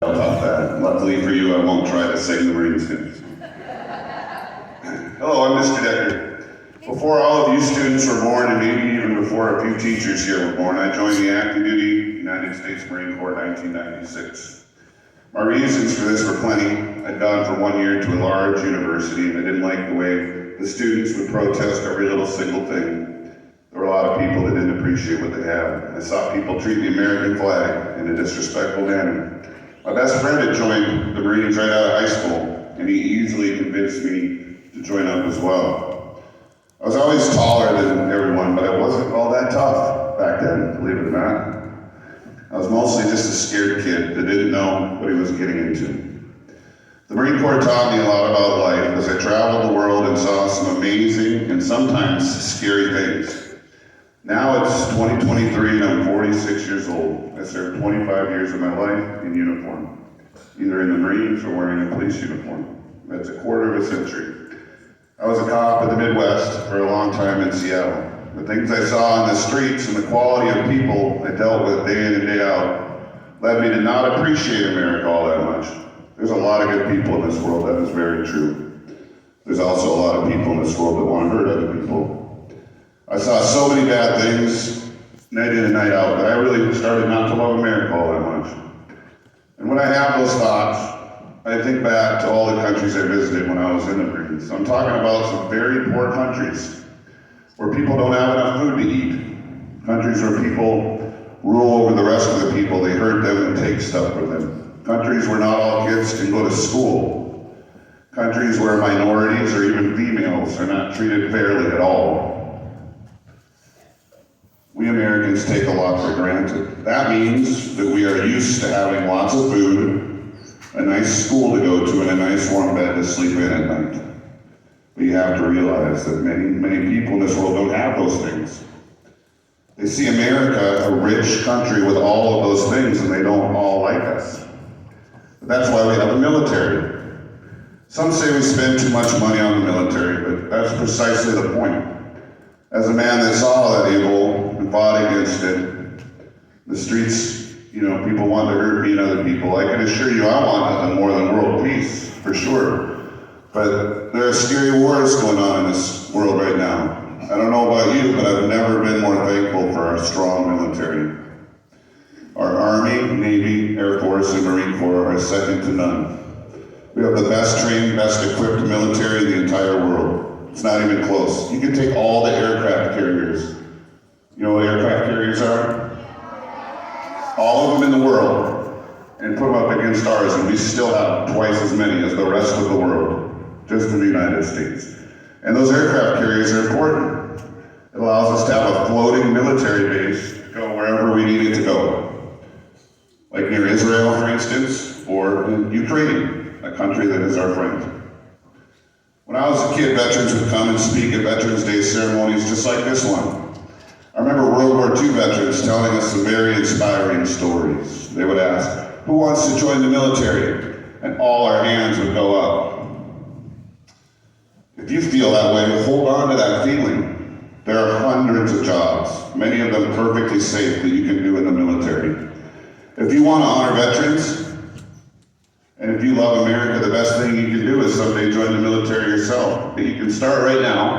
About that. Luckily for you, I won't try to sing the Marines hymn. Hello, I'm Mr. Decker. Before all of you students were born, and maybe even before a few teachers here were born, I joined the active duty United States Marine Corps in 1996. My reasons for this were plenty. I'd gone for 1 year to a large university, and I didn't like the way the students would protest every little single thing. There were a lot of people that didn't appreciate what they had. I saw people treat the American flag in a disrespectful manner. My best friend had joined the Marines right out of high school, and he easily convinced me to join up as well. I was always taller than everyone, but I wasn't all that tough back then, believe it or not. I was mostly just a scared kid that didn't know what he was getting into. The Marine Corps taught me a lot about life as I traveled the world and saw some amazing and sometimes scary things. Now it's 2023 and I'm 46 years old. I served 25 years of my life in uniform, either in the Marines or wearing a police uniform. That's a quarter of a century. I was a cop in the Midwest for a long time in Seattle. The things I saw on the streets and the quality of people I dealt with day in and day out led me to not appreciate America all that much. There's a lot of good people in this world, that is very true. There's also a lot of people in this world that want to hurt other people. I saw so many bad things, night in and night out, that I really started not to love America all that much. And when I have those thoughts, I think back to all the countries I visited when I was in the Marines. I'm talking about some very poor countries, where people don't have enough food to eat. Countries where people rule over the rest of the people, they hurt them and take stuff from them. Countries where not all kids can go to school. Countries where minorities or even females are not treated fairly at all. We Americans take a lot for granted. That means that we are used to having lots of food, a nice school to go to, and a nice warm bed to sleep in at night. But you have to realize that many people in this world don't have those things. They see America, a rich country with all of those things, and they don't all like us. But that's why we have a military. Some say we spend too much money on the military, but that's precisely the point. As a man that saw that evil and fought against it, the streets, people want to hurt me and other people. I can assure you I want nothing more than world peace, for sure. But there are scary wars going on in this world right now. I don't know about you, but I've never been more thankful for our strong military. Our Army, Navy, Air Force, and Marine Corps are second to none. We have the best trained, best equipped military in the entire world. It's not even close. You can take all the aircraft carriers. You know what aircraft carriers are? All of them in the world, and put them up against ours, and we still have twice as many as the rest of the world, just in the United States. And those aircraft carriers are important. It allows us to have a floating military base to go wherever we need it to go. Like near Israel, for instance, or in Ukraine, a country that is our friend. When I was a kid, veterans would come and speak at Veterans Day ceremonies just like this one. I remember World War II veterans telling us some very inspiring stories. They would ask, "Who wants to join the military?" And all our hands would go up. If you feel that way, hold on to that feeling. There are hundreds of jobs, many of them perfectly safe, that you can do in the military. If you want to honor veterans, and if you love America, the best thing you can do is someday join the military yourself. But you can start right now.